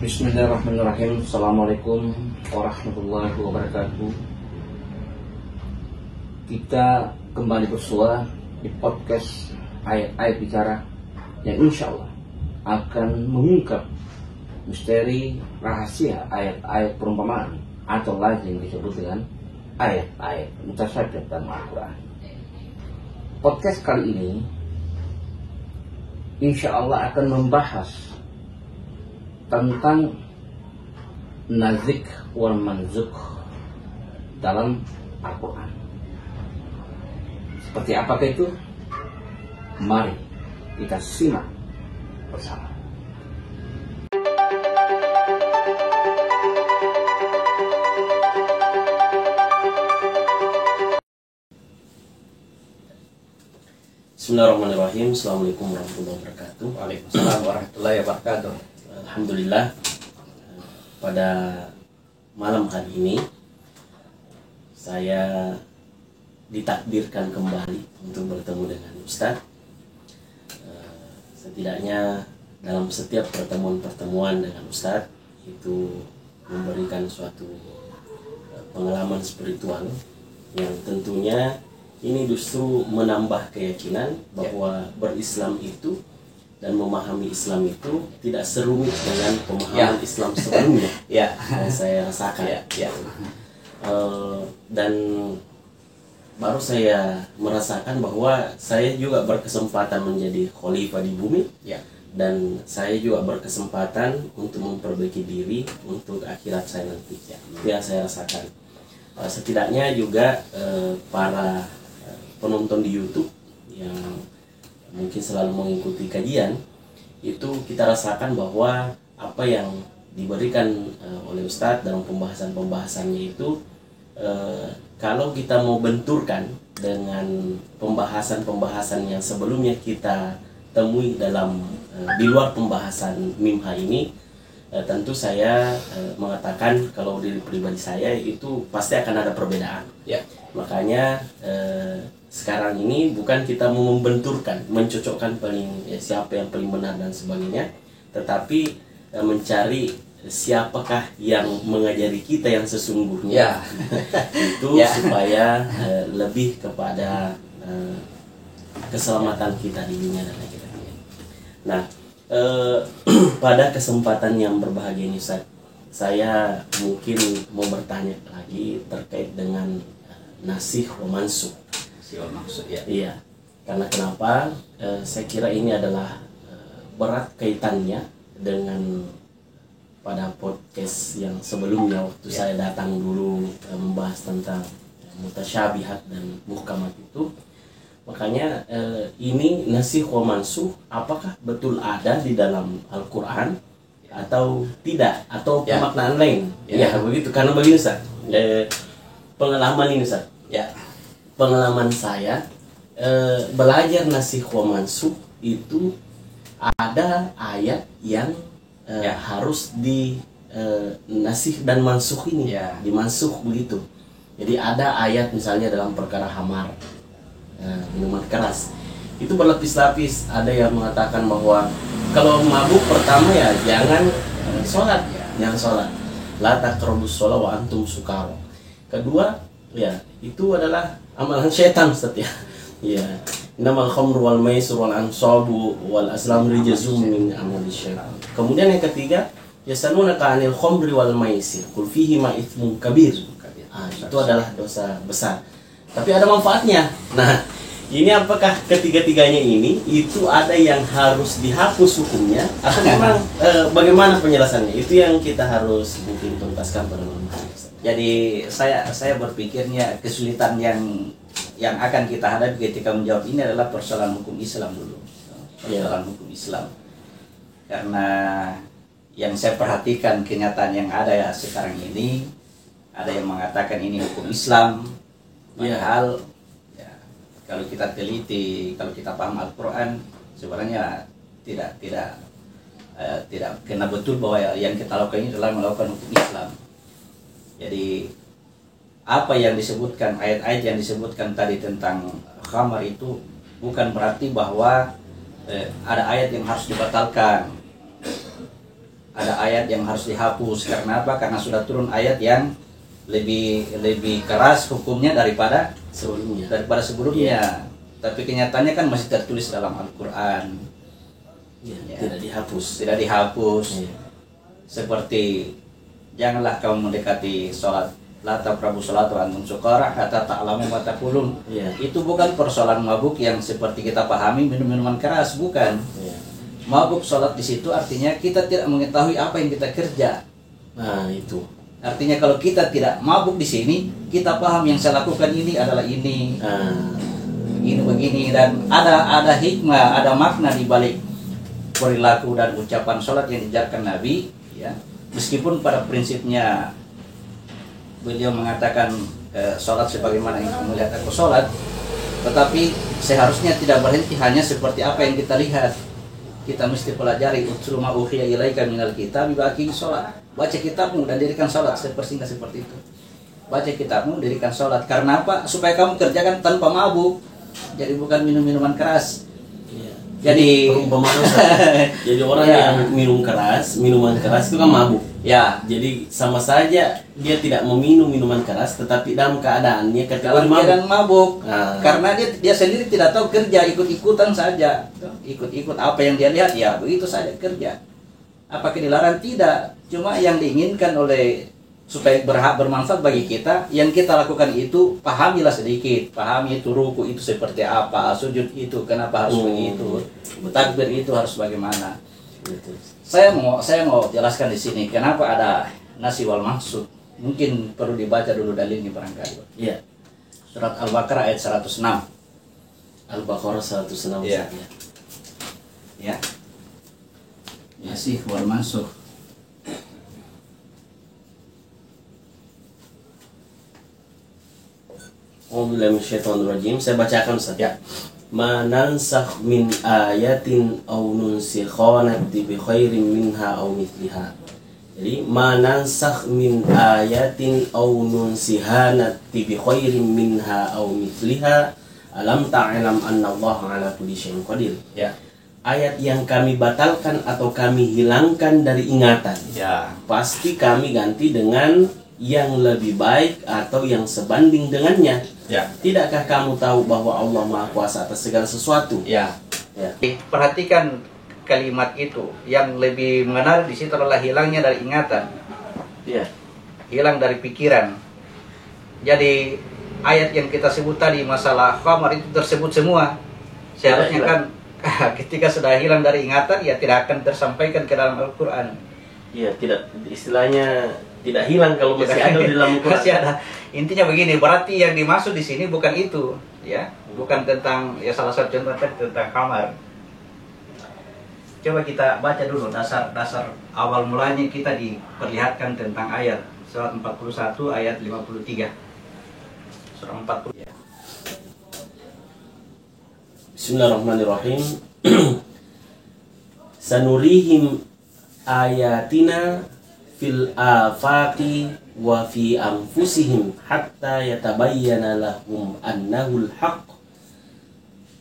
Bismillahirrahmanirrahim. Assalamualaikum warahmatullahi wabarakatuh. Kita kembali bersua di podcast Ayat-Ayat Bicara yang insya Allah akan mengungkap misteri rahasia ayat-ayat perumpamaan atau lagi yang disebut dengan ayat-ayat mutasyabih dalam Al-Quran. Podcast kali ini insya Allah akan membahas tentang nazik wal manzuk dalam Al-Quran. Seperti apakah itu? Mari kita simak bersama. Bismillahirrahmanirrahim. Assalamualaikum warahmatullahi wabarakatuh. Waalaikumsalam warahmatullahi wabarakatuh. Alhamdulillah, pada malam hari ini saya ditakdirkan kembali untuk bertemu dengan Ustadz. Setidaknya dalam setiap pertemuan-pertemuan dengan Ustadz itu memberikan suatu pengalaman spiritual yang tentunya ini justru menambah keyakinan bahwa berislam itu dan memahami Islam itu tidak serumit dengan pemahaman Islam sebelumnya. Yang saya rasakan. Dan baru saya merasakan bahwa saya juga berkesempatan menjadi khalifah di bumi. Dan saya juga berkesempatan untuk memperbaiki diri untuk akhirat saya nanti. Itu yang saya rasakan. Setidaknya juga para penonton di YouTube yang mungkin selalu mengikuti kajian itu kita rasakan bahwa apa yang diberikan oleh Ustadz dalam pembahasannya itu kalau kita mau benturkan dengan pembahasan yang sebelumnya kita temui dalam di luar pembahasan MIMHA ini, tentu saya mengatakan kalau diri pribadi saya itu pasti akan ada perbedaan. Makanya sekarang ini bukan kita mau membenturkan, mencocokkan siapa yang paling benar dan sebagainya, tetapi mencari siapakah yang mengajari kita yang sesungguhnya. Itu supaya lebih kepada keselamatan kita di dunia dan akhirat. Nah, pada kesempatan yang berbahagia ini, Ustaz, saya mungkin mau bertanya lagi terkait dengan nasikh wa mansukh. Iya, karena kenapa? Saya kira ini adalah berat kaitannya dengan pada podcast yang sebelumnya waktu saya datang dulu membahas tentang mutasyabihat dan muhkamat itu. Makanya ini nasikh wa mansukh apakah betul ada di dalam Al-Quran atau tidak, atau pemaknaan lain? Begitu. Karena begini, Ustaz, pengalaman ini, Ustaz, pengalaman saya belajar nasikh wa mansukh itu ada ayat yang harus di nasikh dan mansukh ini dimansukh begitu. Jadi ada ayat misalnya dalam perkara khamar, minuman keras, itu berlapis-lapis. Ada yang mengatakan bahwa kalau mabuk pertama jangan sholat, la taqrabus sholat wa antum sukara. Kedua itu adalah amalan syaitan, Ustaz innamal khamru wal maisir wal ansabu wal azlam rijzum min amali syaitan. Kemudian yang ketiga, yasalunaka 'anil khamri wal maisir qul fihi ma itsmun kabir. Itu adalah dosa besar, tapi ada manfaatnya. Nah, ini apakah ketiga-tiganya ini itu ada yang harus dihapus hukumnya atau memang bagaimana penjelasannya? Itu yang kita harus mungkin tuntaskan pada malam hari. Jadi saya berpikirnya kesulitan yang akan kita hadapi ketika menjawab ini adalah persoalan hukum Islam dulu. Persoalan hukum Islam. Karena yang saya perhatikan kenyataan yang ada sekarang ini, ada yang mengatakan ini hukum Islam, padahal kalau kita teliti, kalau kita paham Al-Quran, sebenarnya tidak kena betul bahwa yang kita lakukan ini adalah melakukan hukum Islam. Jadi apa yang disebutkan, ayat-ayat yang disebutkan tadi tentang khamar itu bukan berarti bahwa ada ayat yang harus dibatalkan. ada ayat yang harus dihapus. Karena apa? Karena sudah turun ayat yang lebih keras hukumnya daripada sebelumnya. Tapi kenyataannya kan masih tertulis dalam Al-Quran. Tidak dihapus. Tidak dihapus. Seperti janganlah kamu mendekati sholat, la taqrabu sholata wa antum sukara hatta ta'lamu ma taqulun. Itu bukan persoalan mabuk yang seperti kita pahami minum-minuman keras, bukan. Mabuk sholat di situ artinya kita tidak mengetahui apa yang kita kerja. Nah, itu. Artinya kalau kita tidak mabuk di sini, kita paham yang saya lakukan ini adalah ini. Begini, dan ada hikmah, ada makna di balik perilaku dan ucapan sholat yang diajarkan Nabi, ya. Meskipun pada prinsipnya beliau mengatakan sholat sebagaimana yang kamu lihat aku sholat, tetapi seharusnya tidak berhenti hanya seperti apa yang kita lihat. Kita mesti pelajari utlu ma uhiya ilaika minal kitab baqi sholat. Baca kitabmu dan dirikan sholat, sepersingkat seperti itu. Baca kitabmu, dirikan sholat. Karena apa? Supaya kamu kerjakan tanpa mabuk. Jadi bukan minum-minuman keras. Jadi jadi orang yang minuman keras itu kan mabuk. Ya. Jadi sama saja dia tidak meminum minuman keras, tetapi dalam keadaannya ketika mabuk. Karena dia sendiri tidak tahu kerja, ikut-ikutan saja. Ikut-ikut apa yang dia lihat, ya begitu saja kerja. Apakah dilarang? Tidak. Cuma yang diinginkan oleh supaya bermanfaat bagi kita, yang kita lakukan itu pahamilah sedikit, pahami itu ruku itu seperti apa, sujud itu kenapa harus begitu, takbir itu harus bagaimana. Saya mau jelaskan di sini kenapa ada nasi wal maksud. Mungkin perlu dibaca dulu dalilnya barangkali. Iya. Surat Al-Baqarah ayat 106. Al-Baqarah 106. Iya. Ya. Nasi wal maksud. Rajim. Saya bacakan saja. Manansakh min ayatin aw nunsikha na'ti bi khairin minha aw mithliha. Jadi manansakh min ayatin aw nunsiha na'ti bi khairin minha aw mithliha alam ta'lam anna Allah 'ala kulli syai'in qadir. Ya. Ayat yang kami batalkan atau kami hilangkan dari ingatan, ya, pasti kami ganti dengan yang lebih baik atau yang sebanding dengannya. Ya. Tidakkah kamu tahu bahwa Allah Maha Kuasa atas segala sesuatu? Ya. Perhatikan kalimat itu. Yang lebih menarik di situ adalah hilangnya dari ingatan. Ya. Hilang dari pikiran. Jadi ayat yang kita sebut tadi masalah khamar itu tersebut semua. Seharusnya kan ketika sudah hilang dari ingatan, ya tidak akan tersampaikan ke dalam Al-Quran. Iya, tidak, istilahnya tidak hilang kalau masih ada di dalam Al-Quran. Masih ada. Intinya begini, berarti yang dimaksud di sini bukan itu, ya, bukan tentang, ya salah satu contoh tentang kamar. Coba kita baca dulu dasar awal mulanya, kita diperlihatkan tentang ayat surat 41 ayat 53. Surah 40. Ya. Bismillahirrahmanirrahim. Sanurihim ayatina fil afaqi wa fi anfusihim hatta yatabayyana lahum annahul haqq.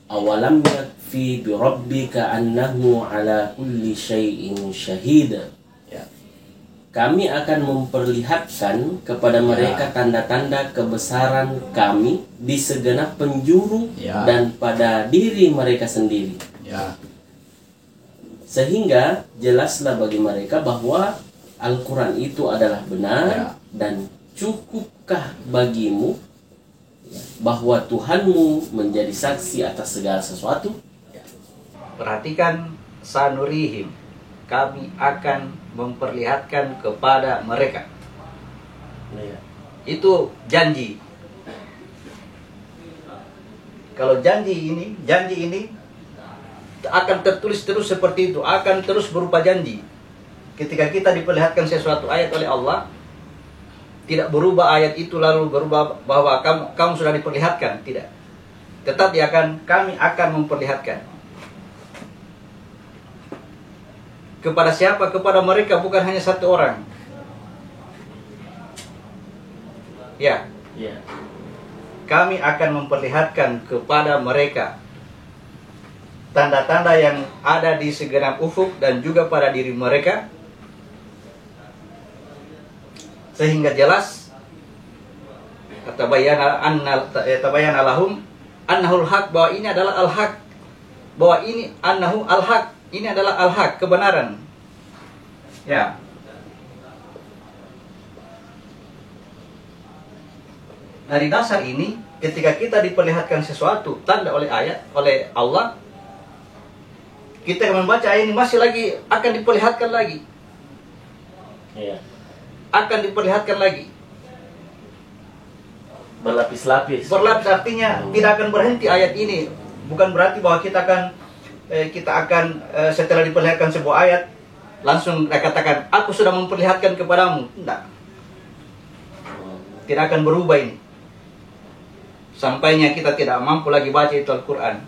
Awalam yakfi bi rabbika annahu ala kulli syai'in syahid. Ya. Kami akan memperlihatkan kepada mereka tanda-tanda kebesaran kami di segenap penjuru dan pada diri mereka sendiri. Ya. Sehingga jelaslah bagi mereka bahwa Al-Quran itu adalah benar dan cukupkah bagimu bahwa Tuhanmu menjadi saksi atas segala sesuatu? Perhatikan, sanurihim, kami akan memperlihatkan kepada mereka. Itu janji. Kalau janji ini akan tertulis terus seperti itu, akan terus berupa janji. Ketika kita diperlihatkan sesuatu ayat oleh Allah, tidak berubah ayat itu lalu berubah bahwa kamu sudah diperlihatkan, tidak. Tetapi kami akan memperlihatkan. Kepada siapa? Kepada mereka, bukan hanya satu orang. Ya. Kami akan memperlihatkan kepada mereka tanda-tanda yang ada di segenap ufuk dan juga pada diri mereka, sehingga jelas tabayyana lahum annahul haq, bahwa ini adalah al-haq, bahwa ini annahu al-haq, ini adalah al-haq, kebenaran. Ya. Dari dasar ini, ketika kita diperlihatkan sesuatu tanda oleh ayat, oleh Allah, kita yang membaca ayat ini masih lagi akan diperlihatkan lagi. Iya. Akan diperlihatkan lagi. Berlapis-lapis. Berlapis artinya tidak akan berhenti ayat ini. Bukan berarti bahwa kita akan setelah diperlihatkan sebuah ayat langsung katakan aku sudah memperlihatkan kepadamu. Tidak. Tidak akan berubah ini. Sampainya kita tidak mampu lagi baca itu Al-Quran.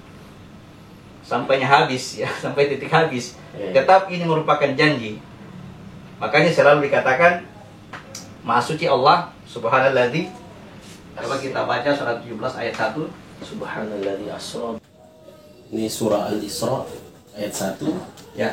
Sampainya habis ya, sampai titik habis. Tetap ini merupakan janji. Makanya selalu dikatakan Maha Suci Allah Subhanalladzi. Coba kita baca surat 17 ayat 1. Subhanalladzi asra. Ini surah Al-Isra ayat 1. Ya.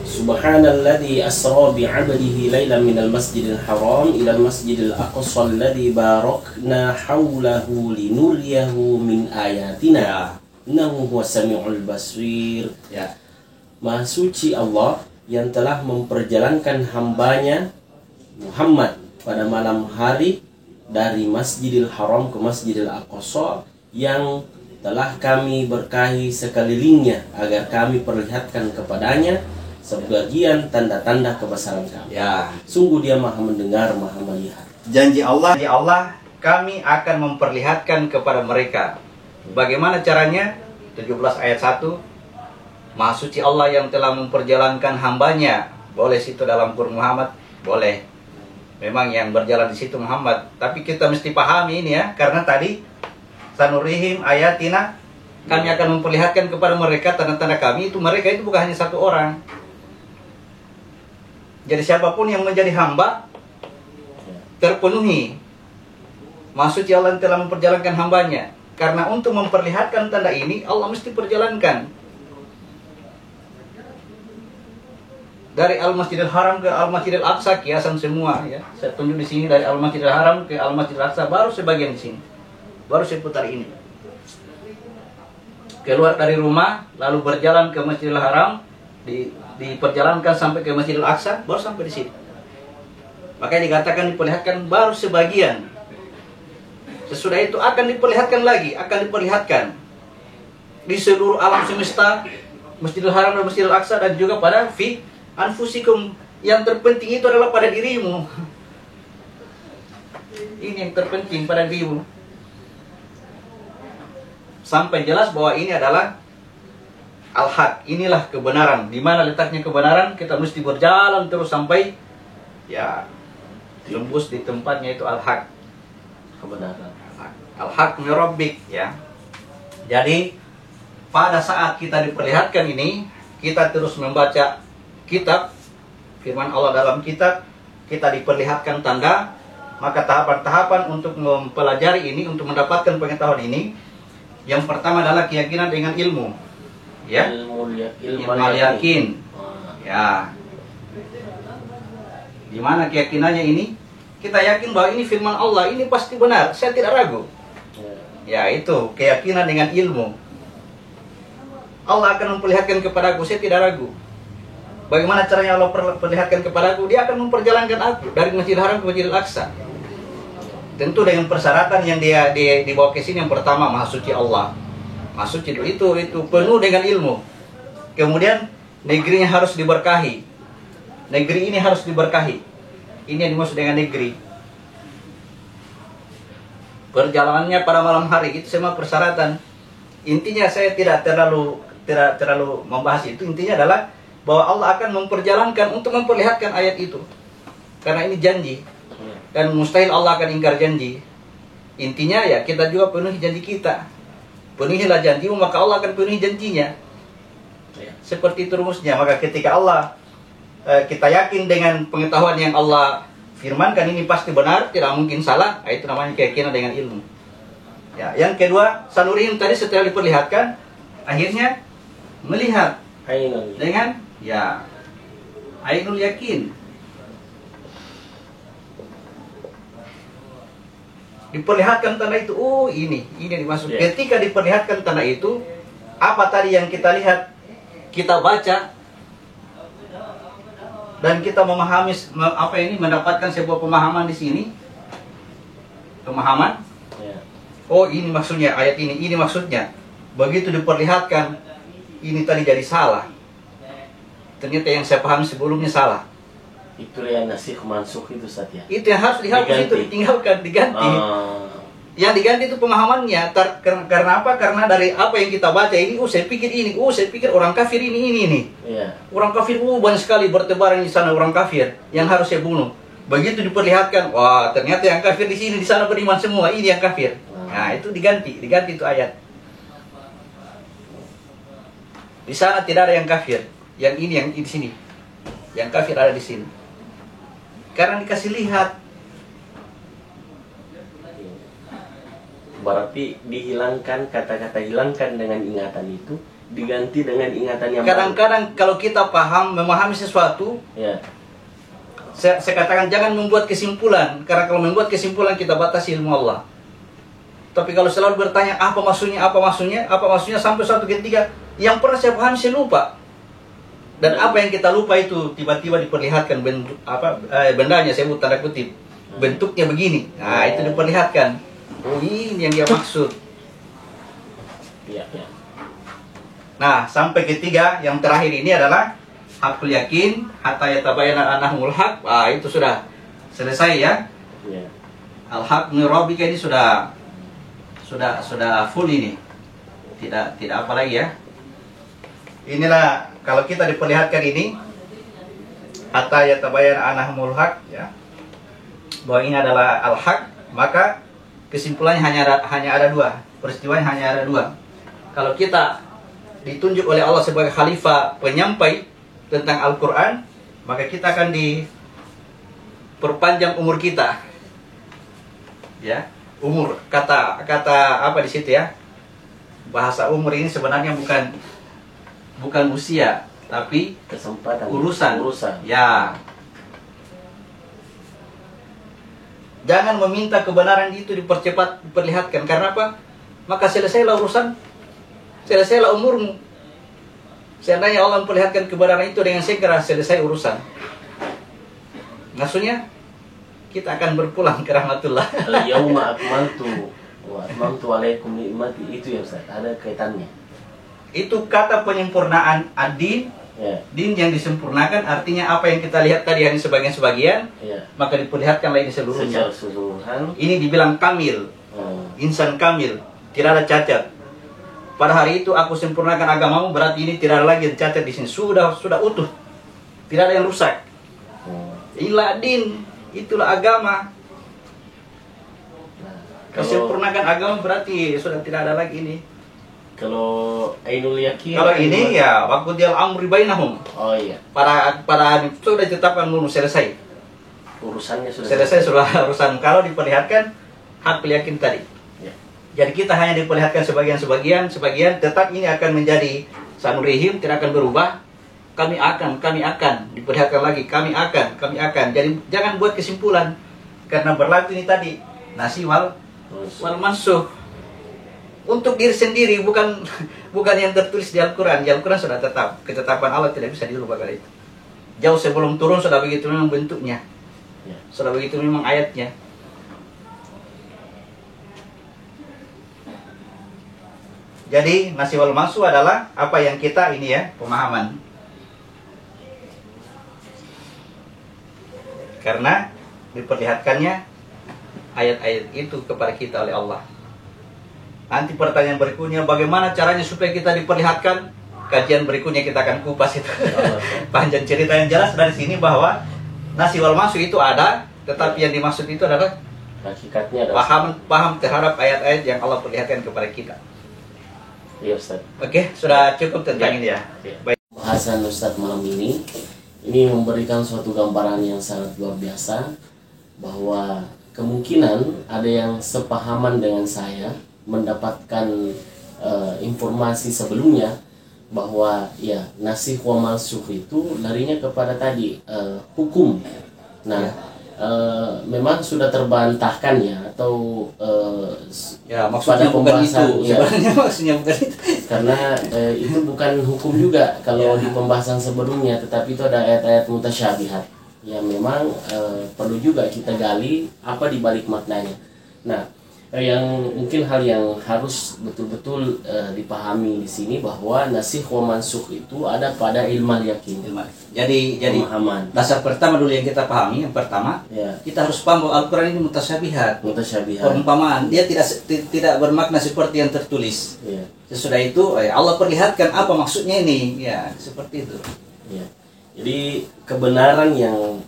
Subhanalladzi asra bi'abdihi lailan minal masjidil haram ilal masjidil aqsa alladzi barakna haulahu linuriyahu min ayatina. Innahu huwas samiul basir. Ya. Maha suci Allah yang telah memperjalankan hambanya Muhammad pada malam hari dari Masjidil Haram ke Masjidil Aqsa yang telah kami berkahi sekelilingnya agar kami perlihatkan kepadanya sebagian tanda-tanda kebesaran kami. Ya. Sungguh dia maha mendengar, maha melihat. Janji Allah, kami akan memperlihatkan kepada mereka. Bagaimana caranya? 17 ayat 1. Maha suci Allah yang telah memperjalankan hambanya. Boleh situ dalam Quran Muhammad? Boleh. Memang yang berjalan di situ Muhammad. Tapi kita mesti pahami ini ya. Karena tadi sanurihim ayatina, kami akan memperlihatkan kepada mereka tanda-tanda kami. Itu mereka itu bukan hanya satu orang. Jadi siapapun yang menjadi hamba terpenuhi. Maha suci Allah yang telah memperjalankan hambanya. Karena untuk memperlihatkan tanda ini Allah mesti perjalankan dari Al-Masjidil Haram ke Al-Masjidil Aqsa, kiasan semua ya. Saya tunjuk di sini dari Al-Masjidil Haram ke Al-Masjidil Aqsa, baru sebagian di sini. Baru seputar ini. Keluar dari rumah lalu berjalan ke Masjidil Haram, diperjalankan sampai ke Masjidil Aqsa, baru sampai di sini. Makanya dikatakan diperlihatkan baru sebagian. Sesudah itu akan diperlihatkan lagi, akan diperlihatkan di seluruh alam semesta, Masjidil Haram dan Masjidil Aqsa, dan juga pada anfusikum. Yang terpenting itu adalah pada dirimu. Ini yang terpenting pada dirimu. Sampai jelas bahwa ini adalah al-haq. Inilah kebenaran. Di mana letaknya kebenaran? Kita mesti berjalan terus sampai ya tembus di tempatnya itu al-haq. Kebenaran. Al-haq min rabbik ya. Jadi pada saat kita diperlihatkan ini, kita terus membaca kitab, firman Allah dalam kitab, kita diperlihatkan tanda, maka tahapan-tahapan untuk mempelajari ini, untuk mendapatkan pengetahuan ini, yang pertama adalah keyakinan dengan ilmu, ya, ilmu yakin, ya. Di mana keyakinannya ini? Kita yakin bahwa ini firman Allah, ini pasti benar, saya tidak ragu. Ya, itu keyakinan dengan ilmu. Allah akan memperlihatkan kepadaku, saya tidak ragu. Bagaimana caranya Allah perlihatkan kepadaku? Dia akan memperjalankan aku dari Masjidil Haram ke Masjidil Aqsa. Tentu dengan persyaratan yang dia dibawa ke sini. Yang pertama, Maha Suci Allah. Maha Suci itu penuh dengan ilmu. Kemudian negerinya harus diberkahi. Negeri ini harus diberkahi. Ini yang dimaksud dengan negeri. Perjalanannya pada malam hari, itu semua persyaratan. Intinya saya tidak terlalu membahas itu. Intinya adalah bahwa Allah akan memperjalankan untuk memperlihatkan ayat itu. Karena ini janji. Dan mustahil Allah akan ingkar janji. Intinya ya kita juga penuhi janji kita. Penuhilah janjimu, maka Allah akan penuhi janjinya. Seperti itu rumusnya. Maka ketika Allah kita yakin dengan pengetahuan yang Allah firmankan ini pasti benar, tidak mungkin salah, itu namanya keyakinan dengan ilmu. Ya, yang kedua, sanurihim tadi setelah diperlihatkan, akhirnya melihat dengan ya ainul yakin. diperlihatkan tanda itu, oh ini dimaksud. Yeah. Ketika diperlihatkan tanda itu, apa tadi yang kita lihat, kita baca, dan kita memahami mendapatkan sebuah pemahaman di sini, pemahaman. Yeah. Oh ini maksudnya ayat ini maksudnya. Begitu diperlihatkan, ini tadi jadi salah. Ternyata yang saya pahami sebelumnya salah. Itu yang nasikh mansukh itu Ustaz ya. Itu yang harus dihapus, itu ditinggalkan, diganti. Yang diganti itu pemahamannya. Karena apa? Karena dari apa yang kita baca ini, saya pikir ini, saya pikir orang kafir ini. Iya. Orang kafir banyak sekali bertebaran di sana orang kafir yang harus saya bunuh. Begitu diperlihatkan, wah ternyata yang kafir di sini, di sana beriman semua, ini yang kafir. Nah itu diganti itu ayat. Di sana tidak ada yang kafir, yang ini yang di sini, yang kafir ada di sini. Karena dikasih lihat. Berarti dihilangkan, kata-kata hilangkan dengan ingatan itu diganti dengan ingatan yang kadang-kadang kalau kita memahami sesuatu, ya. Saya katakan jangan membuat kesimpulan, karena kalau membuat kesimpulan kita batasi ilmu Allah. Tapi kalau selalu bertanya apa maksudnya sampai suatu ketika yang pernah saya pahami saya lupa. Dan apa yang kita lupa itu tiba-tiba diperlihatkan bentuk bendanya, saya buat tanda kutip, bentuknya begini. Nah itu diperlihatkan. Oh ini yang dia maksud. Ya. Nah sampai ketiga yang terakhir ini adalah hakul yakin hatta yatabayyana annahul haq. Itu sudah selesai ya. Al-haq min rabbika ini sudah full ini. Tidak apa lagi ya. Inilah kalau kita diperlihatkan ini hatta yatabayyana annahul haq ya. Bahwa ini adalah al-haq, maka kesimpulannya hanya ada dua. Peristiwanya hanya ada dua. Kalau kita ditunjuk oleh Allah sebagai khalifah penyampai tentang Al-Quran, maka kita akan diperpanjang umur kita. Ya, umur kata apa di situ ya? Bahasa umur ini sebenarnya bukan usia, tapi kesempatan, urusan. Ya. Jangan meminta kebenaran itu diperlihatkan. Karena apa? Maka selesailah urusan, selesailah umurmu. Seandainya Allah memperlihatkan kebenaran itu dengan segera, selesai urusan. Maksudnya kita akan berpulang ke rahmatullah. Al-yauma akmaltu wa atmamtu alaikum ni'mati, itu ya Ustaz, ada kaitannya. Itu kata penyempurnaan ad-din. Ya. Din yang disempurnakan artinya apa yang kita lihat tadi hanya sebagian, Ya. maka diperlihatkanlah ini seluruhnya. Secara keseluruhan. Ini dibilang kamil, insan kamil, tidak ada cacat. Pada hari itu aku sempurnakan agamamu, berarti ini tidak ada lagi yang cacat di sini. Sudah utuh, tidak ada yang rusak. Inilah din, itulah agama. Kesempurnakan agama berarti sudah tidak ada lagi ini. Kalau ainul yakin, Kalau ini ya waktu dia amri bainahum. Oh iya. Para sudah ditetapkan dulu, selesai. Urusannya sudah Selesai urusan. Kalau diperlihatkan hak yakin tadi. Ya. Jadi kita hanya diperlihatkan sebagian, tetap ini akan menjadi sanurihim, tidak akan berubah. Kami akan diperlihatkan lagi, kami akan. Jadi jangan buat kesimpulan, karena berlaku ini tadi nasi wal mansukh. Untuk diri sendiri, bukan yang tertulis di Al-Quran. Di Al-Quran sudah tetap. Ketetapan Allah tidak bisa dirubah kali itu. Jauh sebelum turun sudah begitu memang bentuknya. Sudah begitu memang ayatnya. Jadi nasi wal mansukh adalah apa yang kita ini ya, pemahaman. Karena diperlihatkannya ayat-ayat itu kepada kita oleh Allah. Nanti pertanyaan berikutnya, bagaimana caranya supaya kita diperlihatkan? Kajian berikutnya kita akan kupas itu. Panjang cerita. Yang jelas dari sini bahwa nasi wal mansukh itu ada, tetapi yang dimaksud itu adalah hakikatnya adalah paham terhadap ayat-ayat yang Allah perlihatkan kepada kita. Iya Ustaz. Oke, sudah cukup tentang ini ya. Baik. Bahasan Ustaz malam ini memberikan suatu gambaran yang sangat luar biasa, bahwa kemungkinan ada yang sepahaman dengan saya mendapatkan informasi sebelumnya bahwa ya nasikh wa mansukh itu larinya kepada tadi hukum. Nah, memang sudah terbantahkan ya, atau Ya, maksudnya pada bukan itu. pembahasan, ya. Sebenarnya maksudnya bukan itu. Karena itu bukan hukum juga kalau Ya. di pembahasan sebelumnya, tetapi itu ada ayat-ayat mutasyabihat yang memang perlu juga kita gali apa di balik maknanya. Nah, yang mungkin hal yang harus betul-betul dipahami di sini bahwa nasikh wa mansukh itu ada pada ilmu yakin, Jadi pemahaman. dasar pertama dulu yang kita pahami, yang pertama Ya, kita harus paham bahwa Al-Quran ini mutasyabihat, mutasyabihat. perumpamaan. Dia tidak bermakna seperti yang tertulis. Ya, Sesudah itu Allah perlihatkan apa maksudnya ini, ya seperti itu. ya. Jadi kebenaran yang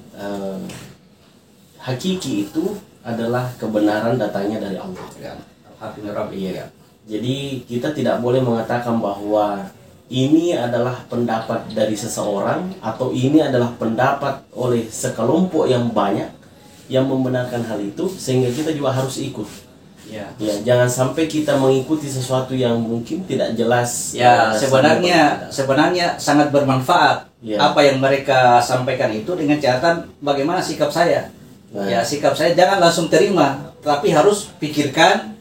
hakiki itu adalah kebenaran datangnya dari Allah. Ya, Al-Hakim Rabbi. Iya. Jadi kita tidak boleh mengatakan bahwa ini adalah pendapat dari seseorang atau ini adalah pendapat oleh sekelompok yang banyak yang membenarkan hal itu, sehingga kita juga harus ikut. Ya. Ya, jangan sampai kita mengikuti sesuatu yang mungkin tidak jelas. Ya, sampai sebenarnya sangat bermanfaat Ya. apa yang mereka sampaikan itu, dengan catatan bagaimana sikap saya. Nah. Ya, sikap saya jangan langsung terima, tapi harus pikirkan.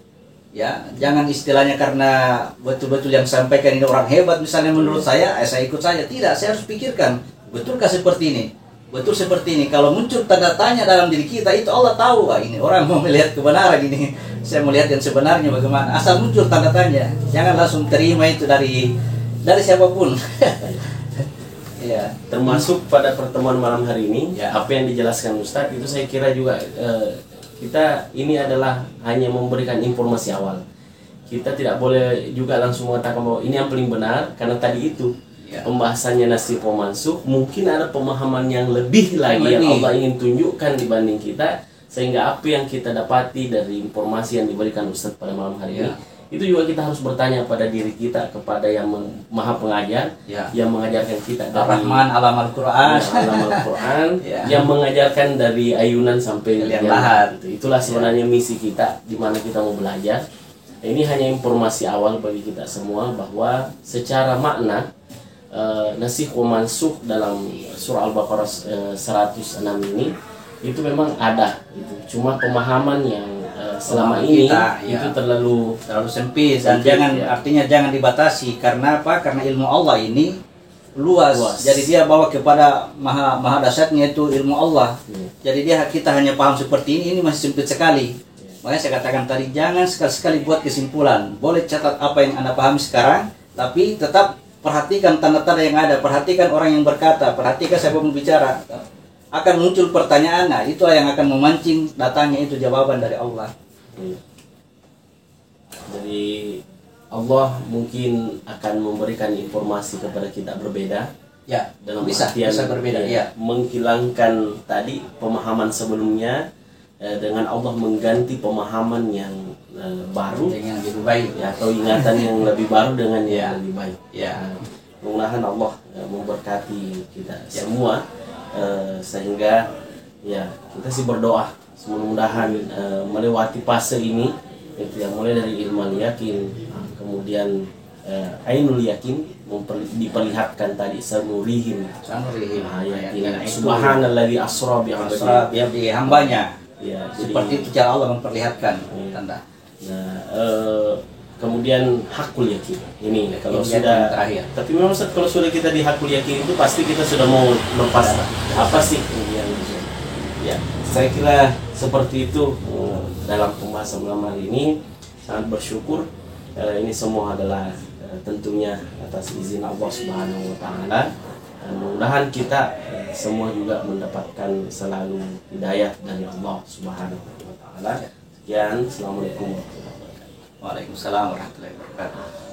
Ya, jangan istilahnya karena betul-betul yang sampaikan ini orang hebat misalnya menurut saya ikut saja. Tidak, saya harus pikirkan, betulkah seperti ini? Betul seperti ini. Kalau muncul tanda tanya dalam diri kita, itu Allah tahu, wah ini orang mau melihat kebenaran ini. Saya melihat yang sebenarnya bagaimana. Asal muncul tanda tanya, jangan langsung terima itu dari siapapun. Ya. Termasuk pada pertemuan malam hari ini, Ya. apa yang dijelaskan Ustadz itu saya kira juga kita ini adalah hanya memberikan informasi awal. Kita tidak boleh juga langsung mengatakan bahwa ini yang paling benar, karena tadi itu Ya. pembahasannya nasikh wa mansukh, mungkin ada pemahaman yang lebih lagi yang Allah ingin tunjukkan dibanding kita, sehingga apa yang kita dapati dari informasi yang diberikan Ustadz pada malam hari ini, itu juga kita harus bertanya pada diri kita, kepada yang maha pengajar, yang mengajarkan kita dari Ar-Rahman alam Al-Quran, alam Al-Quran, Ya. yang mengajarkan dari ayunan sampai Liang liang lahat. lahat. Itulah sebenarnya misi kita, di mana kita mau belajar. Ini hanya informasi awal bagi kita semua bahwa secara makna nasikh wa mansukh dalam surah Al-Baqarah 106 ini itu memang ada, gitu. Cuma pemahaman yang selama ini kita, itu terlalu sempit, dan artinya jangan dibatasi. Karena apa? Karena ilmu Allah ini luas. Jadi dia bawa kepada maha dasarnya itu ilmu Allah. Jadi kita hanya paham seperti ini masih sempit sekali. Makanya saya katakan tadi, jangan sekali-sekali buat kesimpulan. Boleh catat apa yang Anda pahami sekarang, tapi tetap perhatikan tanda-tanda yang ada, perhatikan orang yang berkata, perhatikan siapa pembicara. Akan muncul pertanyaan, nah itulah yang akan memancing datangnya itu jawaban dari Allah. Jadi Allah mungkin akan memberikan informasi kepada kita berbeda. Ya, dalam bisa berbeda. Ya. Menghilangkan tadi pemahaman sebelumnya dengan Allah mengganti pemahaman yang baru dengan lebih baik, ya, atau ingatan yang lebih baru dengan yang lebih baik. Ya. Mudah-mudahan Allah memberkati kita semua, sehingga ya kita sih berdoa mudah-mudahan melewati fase ini, itu yang mulai dari ilmu yakin, kemudian ainul yakin, diperlihatkan tadi sanurihim ayatina subhanalladzi asra bi hambanya. Ya, seperti itu cara Allah memperlihatkan tanda. Nah, kemudian hakul yakin ini kalau Ini sudah terakhir. Tapi memang Ustaz, kalau sudah kita di hakul yakin itu pasti kita sudah mau lepas apa sih yang ya, saya kira seperti itu. Dalam pembahasan malam hari ini sangat bersyukur, ini semua adalah tentunya atas izin Allah Subhanahu wa taala. Mudah-mudahan kita semua juga mendapatkan selalu hidayah dari Allah Subhanahu wa taala. Sekian, assalamualaikum warahmatullahi wabarakatuh. Waalaikumsalam warahmatullahi wabarakatuh.